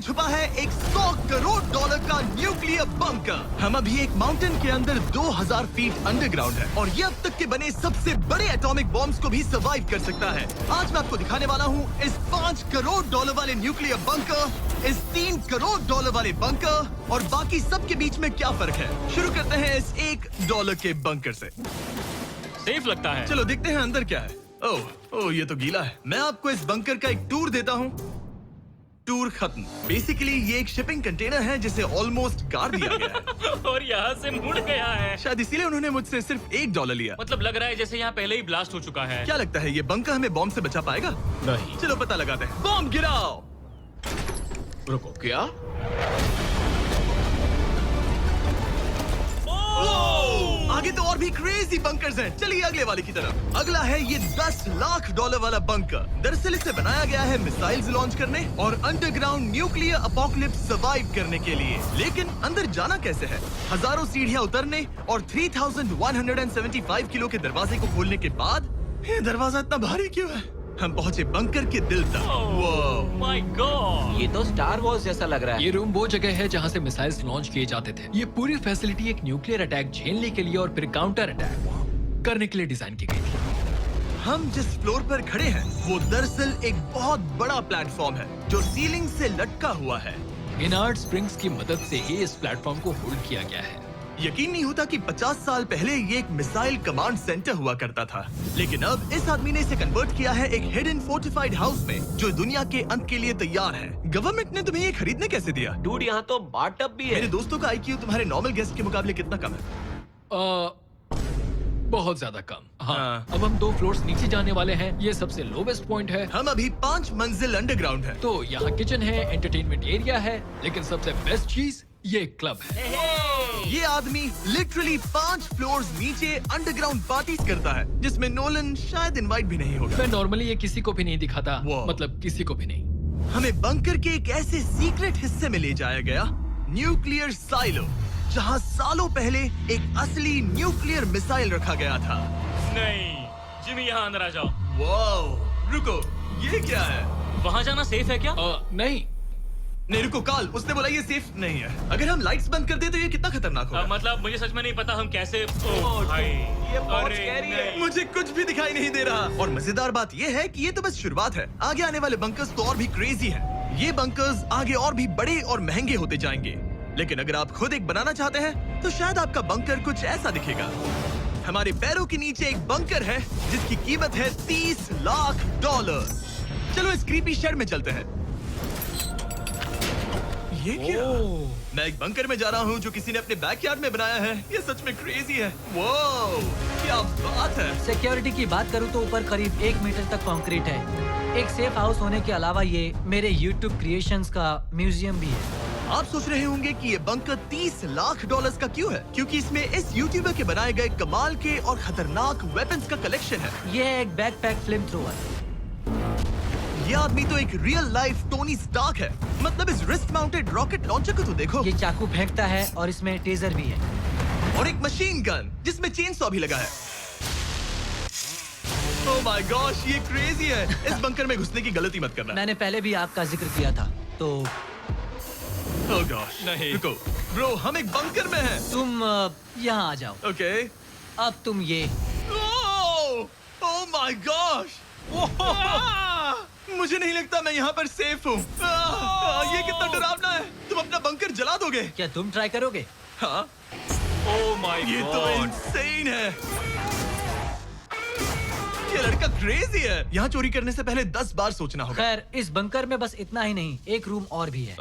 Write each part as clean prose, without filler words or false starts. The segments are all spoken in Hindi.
छुपा है एक 100 करोड़ डॉलर का न्यूक्लियर बंकर। हम अभी एक माउंटेन के अंदर 2000 फीट अंडरग्राउंड है और ये अब तक के बने सबसे बड़े एटॉमिक बॉम्ब्स को भी सर्वाइव कर सकता है। आज मैं आपको दिखाने वाला हूँ इस 5 करोड़ डॉलर वाले न्यूक्लियर बंकर, इस 3 करोड़ डॉलर वाले बंकर और बाकी सब के बीच में क्या फर्क है। शुरू करते हैं इस $1 के बंकर से। सेफ लगता है। चलो देखते हैं अंदर क्या है। ओह ये तो गीला है। मैं आपको इस बंकर का एक टूर देता हूँ। टूर खत्म। बेसिकली ये एक शिपिंग कंटेनर है जिसे ऑलमोस्ट गाड़ दिया गया है और यहाँ से मुड़ गया है। शायद इसीलिए उन्होंने मुझसे सिर्फ $1 लिया। मतलब लग रहा है जैसे यहाँ पहले ही ब्लास्ट हो चुका है। क्या लगता है ये बंकर हमें बॉम्ब से बचा पाएगा? नहीं। चलो पता लगाते हैं। बॉम्ब गिराओ। रुको, क्या? आगे तो और भी क्रेजी बंकर्स हैं। चलिए अगले वाले की तरफ। अगला है ये $10 लाख वाला बंकर। दरअसल इसे बनाया गया है मिसाइल्स लॉन्च करने और अंडरग्राउंड न्यूक्लियर अपोकलिप्स सर्वाइव करने के लिए। लेकिन अंदर जाना कैसे है? हजारों सीढ़ियां उतरने और 3175 किलो के दरवाजे को खोलने के बाद ये दरवाजा इतना भारी क्यों है? हम पहुंचे बंकर के दिल तक। माय गॉड, ये तो स्टार वॉर्स जैसा लग रहा है। ये रूम वो जगह है जहाँ से मिसाइल्स लॉन्च किए जाते थे। ये पूरी फैसिलिटी एक न्यूक्लियर अटैक झेलने के लिए और फिर काउंटर अटैक करने के लिए डिजाइन की गई थी। हम जिस फ्लोर पर खड़े हैं वो दरअसल एक बहुत बड़ा प्लेटफॉर्म है जो सीलिंग से लटका हुआ है। इनार्ड स्प्रिंग्स की मदद से ही इस प्लेटफॉर्म को होल्ड किया गया है। यकीन नहीं होता कि 50 साल पहले ये एक मिसाइल कमांड सेंटर हुआ करता था, लेकिन अब इस आदमी ने इसे कन्वर्ट किया है एक हिडन फोर्टिफाइड हाउस में जो दुनिया के अंत के लिए तैयार है। गवर्नमेंट ने तुम्हें ये खरीदने कैसे दिया? डूड, यहाँ तो बाथटब भी है। मेरे दोस्तों का IQ तुम्हारे नॉर्मल गेस्ट के मुकाबले कितना कम है? बहुत ज्यादा कम। हाँ। अब हम 2 फ्लोर्स नीचे जाने वाले हैं। ये सबसे लोवेस्ट पॉइंट है। हम अभी 5 मंजिल अंडरग्राउंड है। तो यहाँ किचन है, एंटरटेनमेंट एरिया है, लेकिन सबसे बेस्ट चीज ये क्लब है। ये आदमी लिटरली 5 फ्लोर्स नीचे अंडरग्राउंड पार्टीज करता है जिसमें नोलन शायद इनवाइट भी नहीं होगा। मैं नॉर्मली ये किसी को भी नहीं दिखाता। Wow. मतलब किसी को भी नहीं। हमें बंकर के एक ऐसे सीक्रेट हिस्से में ले जाया गया, न्यूक्लियर साइलो, जहां सालों पहले एक असली न्यूक्लियर मिसाइल रखा गया था। नहीं, जिमी यहाँ अंदर आ जाओ। वाओ, रुको, ये क्या है? वहाँ जाना सेफ है क्या? नहीं। नहीं रुको काल, उसने बोला ये सेफ नहीं है। अगर हम लाइट्स बंद कर दे तो ये कितना खतरनाक होगा? मतलब मुझे सच में नहीं पता हम कैसे। ओह भाई, ये बहुत अरे scary है। नहीं। मुझे कुछ भी दिखाई नहीं दे रहा। और मजेदार बात ये है कि ये तो बस शुरुआत है। आगे आने वाले बंकर्स तो और भी क्रेजी हैं। ये बंकर्स आगे और भी बड़े और महंगे होते जाएंगे। लेकिन अगर आप खुद एक बनाना चाहते हैं तो शायद आपका बंकर कुछ ऐसा दिखेगा। हमारे पैरों के नीचे एक बंकर है जिसकी कीमत है $30 लाख। चलो इस क्रीपी शेड में चलते हैं। ये क्या? मैं एक बंकर में जा रहा हूँ जो किसी ने अपने बैकयार्ड में बनाया है। ये सच में क्रेजी है। वाओ, क्या बात है। सिक्योरिटी की बात करूँ तो ऊपर करीब 1 मीटर तक कंक्रीट है। एक सेफ हाउस होने के अलावा ये मेरे YouTube क्रिएशंस का म्यूजियम भी है। आप सोच रहे होंगे कि ये बंकर $30 लाख का क्यों है? क्योंकि इसमें इस यूट्यूबर के बनाए गए कमाल के और खतरनाक वेपन्स का कलेक्शन है। ये है एक बैकपैक फ्लेम थ्रोवर। ये आदमी तो एक रियल लाइफ टोनी स्टार्क है। मतलब इस रिस्ट माउंटेड रॉकेट लॉन्चर को तो देखो। ये चाकू फेंकता है और इसमें टेजर भी है। और एक मशीन गन जिसमें चेन सॉ भी लगा है। ओह माय गॉश, ये क्रेजी है। इस बंकर में घुसने की गलती मत करना। मैंने पहले भी आपका जिक्र किया था तो ओह गॉश, नहीं। रुको ब्रो, हम एक बंकर में हैं। तुम यहाँ आ जाओ। ओके। अब तुम ये ओह माय गॉश, मुझे नहीं लगता मैं यहाँ पर सेफ हूँ। ये कितना डरावना है। तुम अपना बंकर जला दोगे? क्या तुम ट्राई करोगे? हाँ, ओह माय ये तो गॉड। इंसेन है। ये लड़का क्रेजी है। यहाँ चोरी करने से पहले 10 बार सोचना होगा। खैर, इस बंकर में बस इतना ही नहीं, एक रूम और भी है।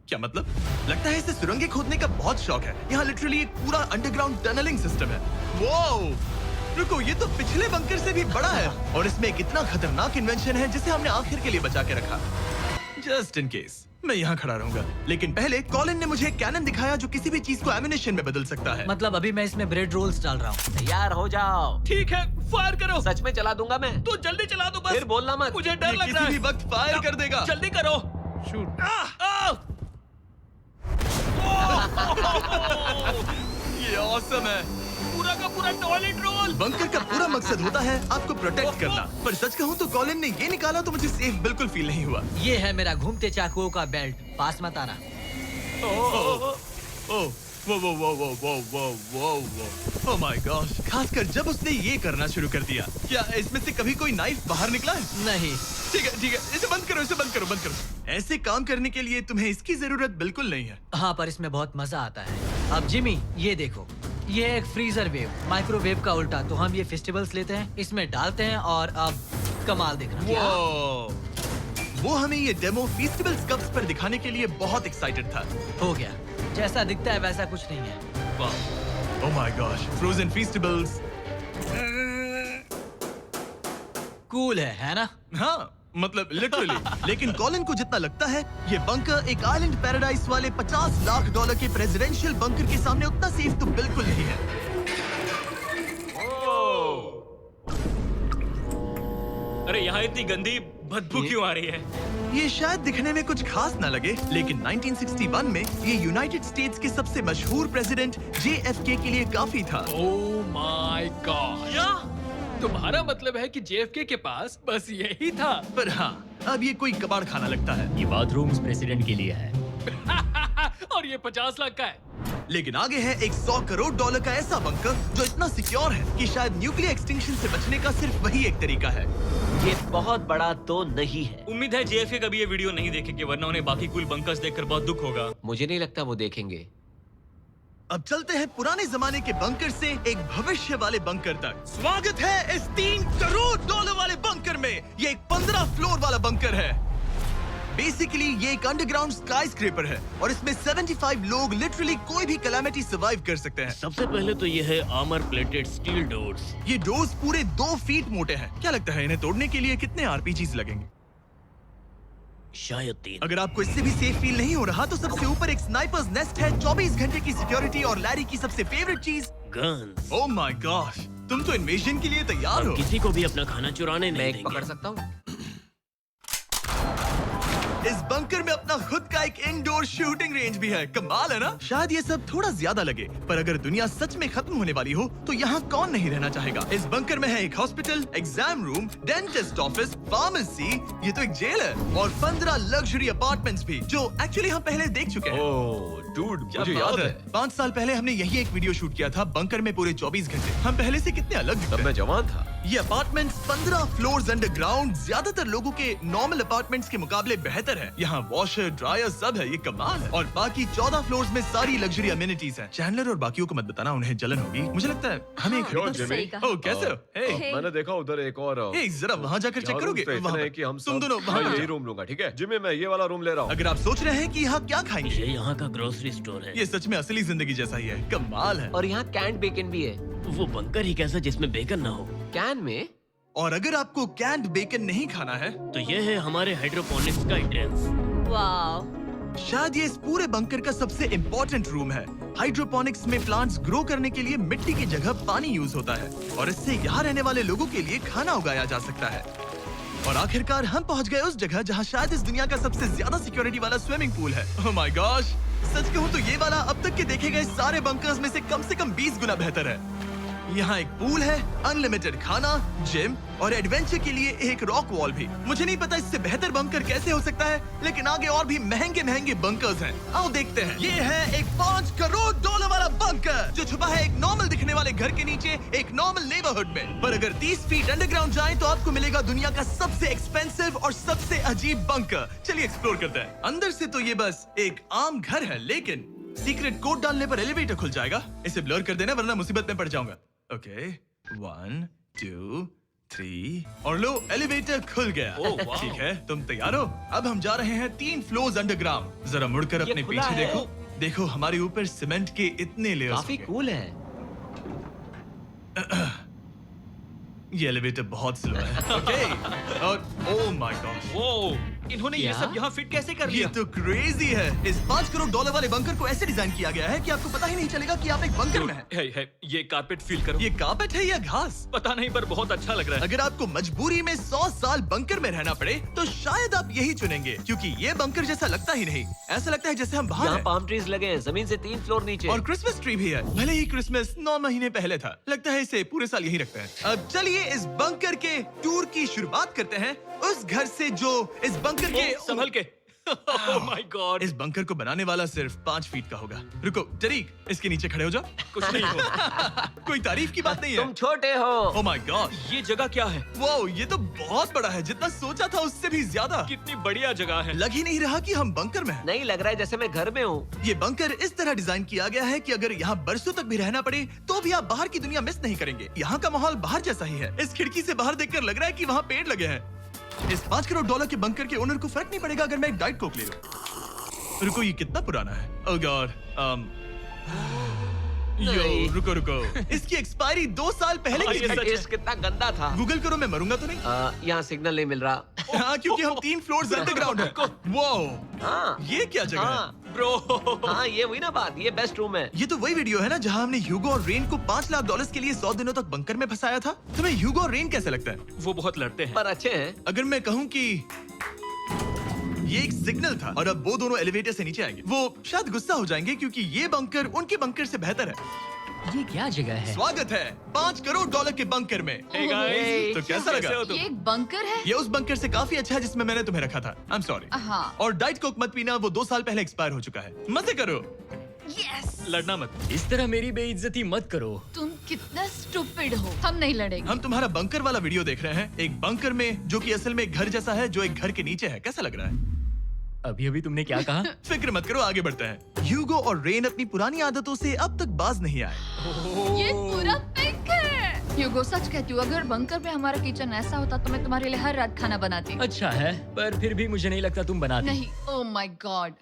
क्या मतलब? लगता है इसे सुरंगें खोदने का बहुत शौक है। यहाँ लिटरली एक पूरा अंडरग्राउंड टनलिंग सिस्टम है। वाओ, रुको, ये तो पिछले बंकर से भी बड़ा है और इसमें एक इतना खतरनाक इन्वेंशन है जिसे हमने आखिर के लिए बचा के रखा। जस्ट इन केस मैं यहाँ खड़ा रहूंगा। लेकिन पहले कॉलिन ने मुझे एक कैनन दिखाया जो किसी भी चीज को एम्यूनेशन में बदल सकता है। मतलब अभी मैं इसमें ब्रेड रोल्स डाल रहा हूँ। तैयार हो जाओ। ठीक है, फायर करो। सच में चला दूंगा मैं। तो जल्दी चला दो बस। फिर बोलना मत। मुझे डर ये लग रहा किसी है। भी वक्त फायर कर देगा। जल्दी करो। शूट। ये ऑसम है। पूरा का पूरा टॉय सॉलिड रोल। बंकर का पूरा मकसद होता है आपको प्रोटेक्ट करना, पर सच कहूँ तो कॉलिन ने ये निकाला तो मुझे सेफ बिल्कुल फील नहीं हुआ। ये है मेरा घूमते चाकुओं का बेल्ट, पास मत आना। ओह वो ओह माय गॉश, खासकर जब उसने ये करना शुरू कर दिया। क्या इसमें से कभी कोई नाइफ बाहर निकला है? नहीं। ठीक है, इसे बंद करो, बंद करो। ऐसे काम करने के लिए तुम्हें इसकी जरूरत बिल्कुल नहीं है। हाँ, पर इसमें बहुत मजा आता है। अब जिमी, ये देखो, ये एक फ्रीजर वेव, माइक्रोवेव का उल्टा। तो हम ये फेस्टिवल्स लेते हैं, इसमें डालते हैं और अब कमाल देखना। वो हमें ये डेमो फेस्टिवल्स कप्स पर दिखाने के लिए बहुत एक्साइटेड था। हो गया, जैसा दिखता है वैसा कुछ नहीं है। Oh my gosh, frozen festivals. Cool है ना? हाँ, मतलब लिटरली। लेकिन कॉलिन को जितना लगता है ये बंकर एक आइलैंड पैराडाइज वाले $50 लाख के प्रेसिडेंशियल बंकर के सामने उतना सेफ तो बिल्कुल नहीं है। अरे यहाँ इतनी गंदी बदबू क्यों आ रही है? ये शायद दिखने में कुछ खास ना लगे, लेकिन 1961 में ये यूनाइटेड स्टेट्स के सबसे मशहूर प्रेसिडेंट JFK के लिए काफी था। ओह माय गॉड, क्या? तुम्हारा मतलब है कि JFK के पास बस यही था? पर हाँ, अब ये कोई कबाड़ खाना लगता है। ये बाथरूम्स प्रेसिडेंट के लिए है। और ये 50 लाख का है। लेकिन आगे है एक $100 करोड़ का ऐसा बंकर जो इतना सिक्योर है कि शायद न्यूक्लियर एक्सटिंक्शन से बचने का सिर्फ वही एक तरीका है। ये बहुत बड़ा तो नहीं है। उम्मीद है JFK कभी ये वीडियो नहीं देखेंगे, वरना उन्हें बाकी कूल बंकर्स देखकर बहुत दुख होगा। मुझे नहीं लगता वो देखेंगे। अब चलते हैं पुराने जमाने के बंकर से एक भविष्य वाले बंकर तक। स्वागत है इस $3 करोड़ वाले बंकर में। ये एक 15 फ्लोर वाला बंकर है। बेसिकली ये एक अंडरग्राउंड स्काईस्क्रेपर है और इसमें 75 लोग लिटरली कोई भी कैलामिटी सर्वाइव कर सकते हैं। सबसे पहले तो ये है आर्मर प्लेटेड स्टील डोर्स। ये डोर्स पूरे 2 फीट मोटे हैं। क्या लगता है इन्हें तोड़ने के लिए कितने RPGs लगेंगे? शायद 3। अगर आपको इससे भी सेफ फील नहीं हो रहा तो सबसे ऊपर एक स्नाइपर्स नेस्ट है, 24 घंटे की सिक्योरिटी और लैरी की सबसे फेवरेट चीज गन्स। ओह माय गॉश, तुम तो इन्वेजन के लिए तैयार हो। किसी को भी अपना खाना चुराने मैं नहीं एक देंगे। पकड़ सकता हूँ? इस बंकर में अपना खुद का एक इंडोर शूटिंग रेंज भी है। कमाल है ना? शायद ये सब थोड़ा ज्यादा लगे, पर अगर दुनिया सच में खत्म होने वाली हो तो यहाँ कौन नहीं रहना चाहेगा। इस बंकर में है एक hospital, exam room, dentist office, pharmacy, ये तो एक जेल है, और 15 लग्जरी अपार्टमेंट्स भी, जो एक्चुअली हम पहले देख चुके हैं। डूड, क्या मुझे बात याद है। है 5 साल पहले हमने यही एक वीडियो शूट किया था बंकर में पूरे 24 घंटे। हम पहले से कितने अलग दिख तब रहे मैं हैं। जवान था। ये अपार्टमेंट्स 15 फ्लोर्स अंडरग्राउंड ज्यादातर लोगों के नॉर्मल अपार्टमेंट्स के मुकाबले बेहतर है। यहाँ वॉशर, ड्रायर सब है, ये कमाल है। और बाकी 14 फ्लोर्स में सारी लग्जरी अमेनिटीज हैं। चैंडलर और बाकियों को मत बताना, उन्हें जलन होगी। मुझे लगता है हमें एक क्यों, खरीदना जिमी? चाहिए। ओह, कैसे हो? हे, मैंने देखा उधर एक और हे, जरा वहाँ जाकर चेक करोगे? वहाँ है पर। कि हम तुम सब दोनों वहाँ मैं पर यही जाओ। रूम लूंगा, ठीक है? जिमी, मैं ये वाला रूम ले रहा हूँ। अगर आप सोच रहे हैं कि यहाँ क्या खाएंगे, ये यहाँ का ग्रोसरी स्टोर है। ये सच में असली जिंदगी जैसा ही है। कमाल है। और यहाँ कैंड बेकन भी है। वो बंकर ही कैसा जिसमें बेकन ना हो। कैन में? और अगर आपको कैंड बेकन नहीं खाना है, तो ये है हमारे हाइड्रोपोनिक्स का एंट्रेंस। वाव, शायद ये इस पूरे बंकर का सबसे इम्पोर्टेंट रूम है। हाइड्रोपोनिक्स में प्लांट्स ग्रो करने के लिए मिट्टी की जगह पानी यूज होता है और इससे यहाँ रहने वाले लोगों के लिए खाना उगाया जा सकता है। और आखिरकार हम पहुँच गए उस जगह जहाँ शायद इस दुनिया का सबसे ज्यादा सिक्योरिटी वाला स्विमिंग पूल है। ओह माय गॉश, सच कहूँ तो ये वाला अब तक के देखे गए सारे बंकर्स में से कम 20 गुना बेहतर है। यहाँ एक पूल है, अनलिमिटेड खाना, जिम और एडवेंचर के लिए एक रॉक वॉल भी। मुझे नहीं पता इससे बेहतर बंकर कैसे हो सकता है, लेकिन आगे और भी महंगे बंकर्स हैं। आओ देखते हैं। ये है एक $5 करोड़ वाला बंकर जो छुपा है एक नॉर्मल दिखने वाले घर के नीचे एक नॉर्मल नेबरहुड में। पर अगर 30 फीट अंडरग्राउंड जाएं तो आपको मिलेगा दुनिया का सबसे एक्सपेंसिव और सबसे अजीब बंकर। चलिए एक्सप्लोर करते हैं। अंदर से तो ये बस एक आम घर है, लेकिन सीक्रेट कोड डालने पर एलिवेटर खुल जाएगा। इसे ब्लर कर देना वरना मुसीबत में पड़ जाऊंगा। ओके, 1 2 3 और लो, एलिवेटर खुल गया। ठीक है, तुम तैयार हो? अब हम जा रहे हैं 3 फ्लोर्स अंडरग्राउंड। जरा मुड़कर अपने खुला पीछे है। देखो हमारे ऊपर सीमेंट के इतने लेयर्स। काफी कूल है। ये एलिवेटर बहुत स्लो है। ओके, और ओह माय गॉड, वो इन्होंने ये क्या? सब यहाँ फिट कैसे कर ये लिया? तो क्रेजी है। इस $5 करोड़ वाले बंकर को ऐसे डिजाइन किया गया है कि आपको पता ही नहीं चलेगा कि आप एक बंकर में हैं। है, ये कारपेट फील करो। ये कार्पेट है या घास? पता नहीं पर बहुत अच्छा लग रहा है। अगर आपको मजबूरी में 100 साल बंकर में रहना पड़े तो शायद आप यही चुनेंगे, क्योंकि ये बंकर जैसा लगता ही नहीं। ऐसा लगता है जैसे हम बाहर यहाँ हैं। पाम ट्रीज लगे हैं, जमीन से 3 फ्लोर नीचे। और क्रिसमस ट्री भी है। भले ही क्रिसमस 9 महीने पहले था, लगता है इसे पूरे साल यही रखते हैं। अब चलिए इस बंकर के टूर की शुरुआत करते हैं उस घर से जो इस बंकर के संभल के। Oh my God. इस बंकर को बनाने वाला सिर्फ 5 फीट का होगा। रुको टरीक, इसके नीचे खड़े हो जाओ। कुछ नहीं हो। कोई तारीफ की बात नहीं है। तुम छोटे हो। ओह माय गॉड, ये जगह क्या है? वाओ, ये तो बहुत बड़ा है। जितना सोचा था उससे भी ज्यादा। कितनी बढ़िया जगह है। लग ही नहीं रहा कि हम बंकर में हैं। नहीं लग रहा है जैसे मैं घर में हूँ। ये बंकर इस तरह डिजाइन किया गया है कि अगर यहाँ बरसों तक भी रहना पड़े तो भी आप बाहर की दुनिया मिस नहीं करेंगे। यहाँ का माहौल बाहर जैसा ही है। इस खिड़की से बाहर देखकर लग रहा है कि वहाँ पेड़ लगे हैं। इस $5 करोड़ के बंकर के ओनर को फर्क नहीं पड़ेगा अगर मैं एक डाइट कोक ले लूं। रुको, ये कितना पुराना है? ओह गॉड, नहीं। रुको इसकी एक्सपायरी 2 साल पहले की ये थी। सच है। टेस्ट कितना गंदा था। गूगल करो, मैं मरूंगा तो नहीं? यहाँ सिग्नल नहीं मिल रहा। हाँ, क्योंकि हम 3 फ्लोर्स अंडरग्राउंड है। वाओ, हाँ ये क्या जगह है? हाँ ब्रो। हाँ, ये हुई ना बात। ये बेस्ट रूम है। ये तो वही वीडियो है ना जहाँ हमने ह्यूगो और रेन को $5 लाख के लिए 100 दिनों तक बंकर में फंसाया था। तुम्हें ह्यूगो और रेन कैसे लगता है? वो बहुत लड़ते हैं। पर अच्छे हैं। अगर मैं कहूँ कि ये एक सिग्नल था और अब वो दोनों एलिवेटर से नीचे आएंगे, वो शायद गुस्सा हो जाएंगे क्योंकि ये बंकर उनके बंकर से बेहतर है। ये क्या जगह है? स्वागत है $5 करोड़ के बंकर में। Hey guys, तो कैसा लगा? कैसे हो तुम? ये एक बंकर है? ये उस बंकर से काफी अच्छा है जिसमें मैंने तुम्हें रखा था। I am sorry. हाँ। और डाइट कोक मत पीना, वो 2 साल पहले एक्सपायर हो चुका है। मजे करो। यस। लड़ना मत। इस तरह मेरी बेइज्जती मत करो। तुम कितना स्टूपिड हो। हम नहीं लड़ेंगे। हम तुम्हारा बंकर वाला वीडियो देख रहे हैं, एक बंकर में जो कि असल में एक घर जैसा है जो एक घर के नीचे है। कैसा लग रहा है? अभी अभी तुमने क्या कहा? फिक्र मत करो, आगे बढ़ते हैं। ह्यूगो और रेन अपनी पुरानी आदतों से अब तक बाज नहीं आए। ये पूरा पिंक है। ह्यूगो, सच कहती हूँ, अगर बंकर में हमारा किचन ऐसा होता तो मैं तुम्हारे लिए हर रात खाना बनाती। अच्छा है, पर फिर भी मुझे नहीं लगता तुम बनाती। नहीं। Oh my God.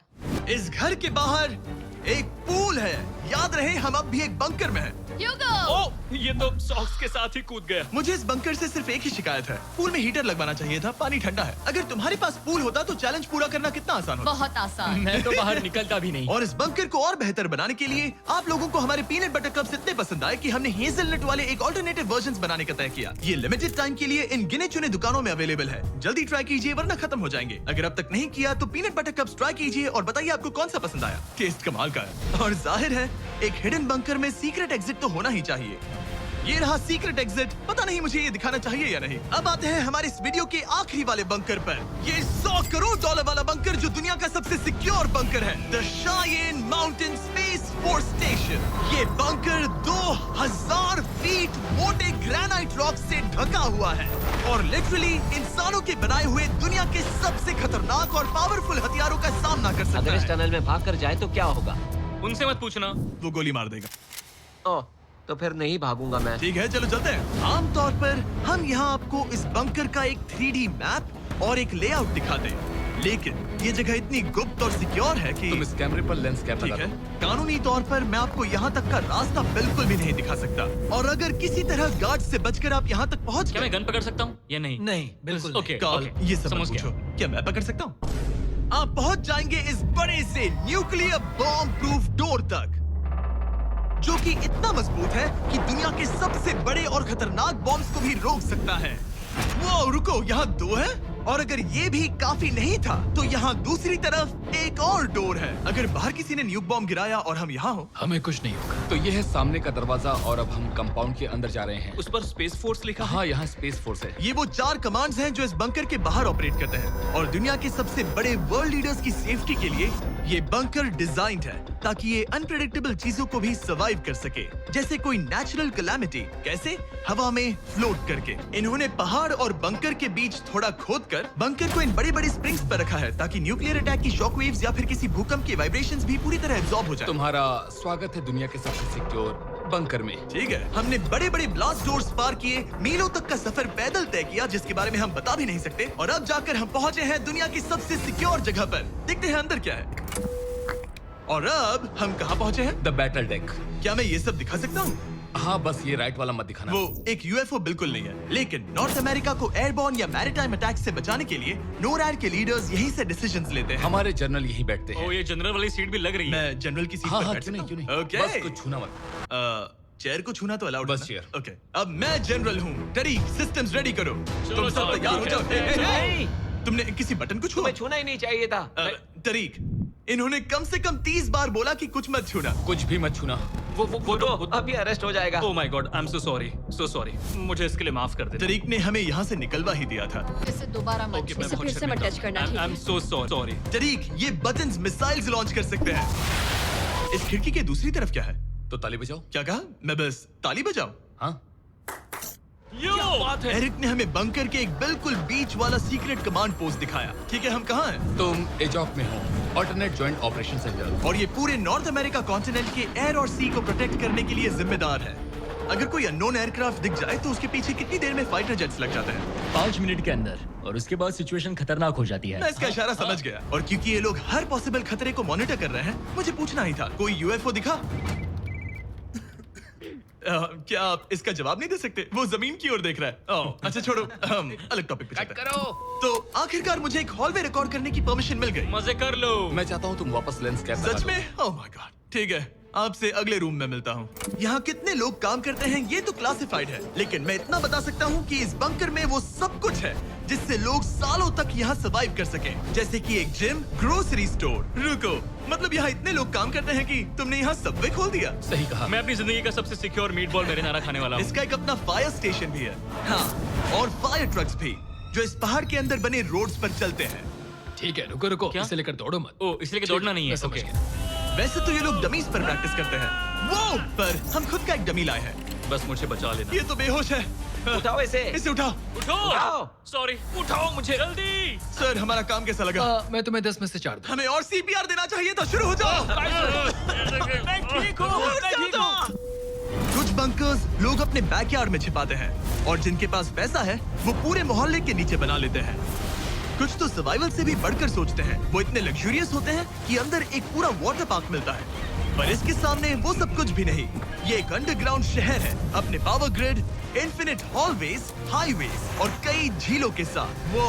इस घर के बाहर एक पूल है। याद रहे, हम अब भी एक बंकर में हैं। ह्यूगो। ओह, ये तो सॉक्स के साथ ही कूद गया। मुझे इस बंकर से सिर्फ एक ही शिकायत है, पूल में हीटर लगवाना चाहिए था। पानी ठंडा है। अगर तुम्हारे पास पूल होता तो चैलेंज पूरा करना कितना आसान होता। बहुत आसान। मैं तो बाहर निकलता भी नहीं। और इस बंकर को और बेहतर बनाने के लिए आप लोगों को हमारे पीनट बटर कप्स इतने पसंद आए कि हमने हेज़लनट वाले एक ऑल्टरनेटिव वर्जन्स बनाने का तय किया। ये लिमिटेड टाइम के लिए इन गिने चुने दुकानों में अवेलेबल है। जल्दी ट्राई कीजिए वरना खत्म हो जाएंगे। अगर अब तक नहीं किया तो पीनट बटर कप्स ट्राई कीजिए और बताइए आपको कौन सा पसंद आया। टेस्ट कमाल का है। और जाहिर है एक हिडन बंकर में सीक्रेट एग्जिट तो होना ही चाहिए। ये रहा सीक्रेट एग्जिट। पता नहीं मुझे ये दिखाना चाहिए या नहीं। अब आते हैं हमारे इस वीडियो के आखिरी वाले बंकर पर। ये $100 करोड़ वाला बंकर जो दुनिया का सबसे सिक्योर बंकर है, the Cheyenne mountain space force station. ये बंकर 2000 फीट मोटे ग्रेनाइट रॉक से ढका हुआ है और लिटरली इंसानों के बनाए हुए दुनिया के सबसे खतरनाक और पावरफुल हथियारों का सामना कर सकता अगर इस है। टनल में भाग कर जाए तो क्या होगा? उनसे मत पूछना। वो गोली मार देगा। ओह, तो फिर नहीं भागूंगा मैं। ठीक है, चलो चलते हैं। आमतौर पर हम यहाँ आपको इस बंकर का एक 3D मैप और एक लेआउट दिखाते हैं, लेकिन ये जगह इतनी गुप्त और सिक्योर है कि तुम इस कैमरे पर लेंस कैप ठीक लगा है, दो। कानूनी तौर पर मैं आपको यहाँ तक का रास्ता बिल्कुल भी नहीं दिखा सकता। और अगर किसी तरह गार्ड से बचकर आप यहाँ तक पहुँच क्या मैं गए, गन पकड़ सकता हूँ या नहीं? नहीं, बिल्कुल ओके, कॉल ओके, ये सब समझ मत गया। पूछो। क्या मैं पकड़ सकता हूँ? आप पहुँच जाएंगे इस बड़े से न्यूक्लियर बॉम्ब प्रूफ डोर तक, जो कि इतना मजबूत है कि दुनिया के सबसे बड़े और खतरनाक बॉम्ब्स को भी रोक सकता है। वो रुको, यहाँ 2 है और अगर ये भी काफी नहीं था तो यहाँ दूसरी तरफ एक और डोर है। अगर बाहर किसी ने न्यूक बॉम्ब गिराया और हम यहाँ हो, हमें कुछ नहीं होगा। तो ये है सामने का दरवाजा और अब हम कंपाउंड के अंदर जा रहे हैं। उस पर स्पेस फोर्स लिखा है। हाँ, यहाँ स्पेस फोर्स है। ये वो 4 कमांड्स हैं जो इस बंकर के बाहर ऑपरेट करते हैं। और दुनिया के सबसे बड़े वर्ल्ड लीडर्स की सेफ्टी के लिए ये बंकर डिजाइन्ड है ताकि ये अनप्रेडिक्टेबल चीजों को भी सर्वाइव कर सके, जैसे कोई नेचुरल कैलामिटी। कैसे? हवा में फ्लोट करके। इन्होंने पहाड़ और बंकर के बीच थोड़ा खोदकर बंकर को इन बड़ी बड़ी स्प्रिंग्स पर रखा है ताकि न्यूक्लियर अटैक की शॉक वेव्स या फिर किसी भूकंप के वाइब्रेशंस भी पूरी तरह एब्जॉर्ब हो जाए। तुम्हारा स्वागत है दुनिया के सबसे सिक्योर बंकर में। ठीक है, हमने बड़े बड़े ब्लास्ट डोर्स पार किए, मीलों तक का सफर पैदल तय किया जिसके बारे में हम बता भी नहीं सकते, और अब जाकर हम पहुंचे हैं दुनिया की सबसे सिक्योर जगह पर। देखते हैं अंदर क्या है। और अब हम कहाँ पहुंचे हैं? The battle deck. क्या मैं ये सब दिखा सकता हूँ? हाँ बस ये राइट वाला मत दिखाना। वो एक यूएफओ बिल्कुल नहीं है, लेकिन नॉर्थ अमेरिका को एयरबॉर्न या मैरीटाइम अटैक से बचाने के लिए नोरैड के लीडर्स यहीं से डिसीजंस लेते हैं। हमारे जनरल यहीं बैठते हैं। ओ ये जनरल वाली सीट भी लग रही है। मैं जनरल की सीट हाँ पर हाँ बैठ क्यों नहीं सकता क्यों हूं? नहीं। ओके। बस कुछ छूना मत। चेयर को छूना तो अलाउड बस है chair। ना? ओके। अब मैं जनरल हूँ। तरीक, सिस्टम्स रेडी करो। तुम सब चलो, तैयार हो ठीक जाओ। है। हे, हे, हे। नहीं, तुमने किसी बटन को छुआ? तुम्हें छूना ही नहीं चाहिए था। तरीक, इन्होंने कम से कम 30 बार बोला कि कुछ मत छूना। कुछ भी मत छूना। वो तो अभी अरेस्ट हो जाएगा। Oh my God, I am so sorry. मुझे इसके लिए माफ कर दे। तरीक ने हमें यहाँ से निकलवा ही दिया था। इसे दोबारा मत ओके, छू। मैं फिर से मत टच करना। I am so sorry. तरीक, ये बटन्स मिसाइल्स लॉन्च कर सकते हैं। इस खिड़की के दूसरी तरफ क्या है? तो ताली बजाओ। क्या कहा? मैं बस ताली बजाऊं? हाँ एरिक ने हमें बंकर के एक बिल्कुल बीच वाला सीक्रेट कमांड पोस्ट दिखाया। ठीक है, हम कहाँ हैं? तुम एजॉक में हो, ऑल्टरनेट जॉइंट ऑपरेशन सेंटर। और ये पूरे नॉर्थ अमेरिका कॉन्टिनेंट के एयर और सी को प्रोटेक्ट करने के लिए जिम्मेदार है। अगर कोई अननोन एयरक्राफ्ट दिख जाए तो उसके पीछे कितनी देर में फाइटर जेट्स लग जाते हैं? 5 मिनट के अंदर, और उसके बाद सिचुएशन खतरनाक हो जाती है। मैं इसका इशारा समझ गया। और क्योंकि ये लोग हर पॉसिबल खतरे को मॉनिटर कर रहे हैं, मुझे पूछना ही था, कोई यूएफओ दिखा? क्या आप इसका जवाब नहीं दे सकते? वो जमीन की ओर देख रहा है। ओह, अच्छा छोड़ो, हम अलग टॉपिक पे चलते हैं। तो आखिरकार मुझे एक हॉलवे रिकॉर्ड करने की परमिशन मिल गई। मजे कर लो। मैं चाहता हूँ तुम वापस लेंस कैप सच में? Oh my God. ठीक है, आपसे अगले रूम में मिलता हूँ। यहाँ कितने लोग काम करते हैं ये तो क्लासिफाइड है, लेकिन मैं इतना बता सकता हूँ कि इस बंकर में वो सब कुछ है जिससे लोग सालों तक यहाँ सर्वाइव कर सकें। जैसे कि एक जिम, ग्रोसरी स्टोर। रुको, मतलब यहाँ इतने लोग काम करते हैं कि तुमने यहाँ सबवे खोल दिया? सही कहा। मैं अपनी जिंदगी का सबसे सिक्योर मीट बॉल मेरे नारा खाने वाला हूँ। इसका एक अपना फायर स्टेशन भी है। हाँ, और फायर ट्रक्स भी, जो इस पहाड़ के अंदर बने रोड्स पर चलते हैं। ठीक है, रुको रुको, क्या? इसे लेकर दौड़ो मत। ओ इसलिए कि दौड़ना नहीं है। मैं समझ ओके। गया। वैसे तो ये लोग डमीज पर प्रैक्टिस करते हैं, वो पर हम खुद का एक डमी लाए हैं। बस मुझे बचा लेना। ये तो बेहोश है। उठाओ इसे। इसे उठाओ। उठाओ। सॉरी, उठाओ मुझे जल्दी। सर, हमारा काम कैसा लगा? मैं तुम्हें 10 में से 4 दूं। हमें और सीपीआर देना चाहिए था। शुरू हो जाओ। मैं ठीक हूँ। कुछ बंकर्स लोग अपने बैकयार्ड में छिपाते हैं, और जिनके पास पैसा है वो पूरे मोहल्ले के नीचे बना लेते हैं। कुछ तो सर्वाइवल से भी बढ़कर सोचते हैं। वो इतने लग्जूरियस होते हैं कि अंदर एक पूरा वाटर पार्क मिलता है, पर इसके सामने वो सब कुछ भी नहीं। ये एक अंडरग्राउंड शहर है, अपने power grid, infinite hallways, highways और कई झीलों के साथ। वो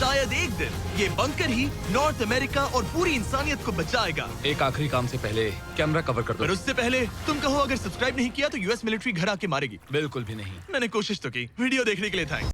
शायद एक दिन ये बंकर ही नॉर्थ अमेरिका और पूरी इंसानियत को बचाएगा। एक आखिरी काम से पहले कैमरा कवर कर पर दो। उससे पहले तुम कहो, अगर सब्सक्राइब नहीं किया तो यूएस मिलिट्री घर आके मारेगी। बिल्कुल भी नहीं। मैंने कोशिश तो की। वीडियो देखने के लिए थैंक्स।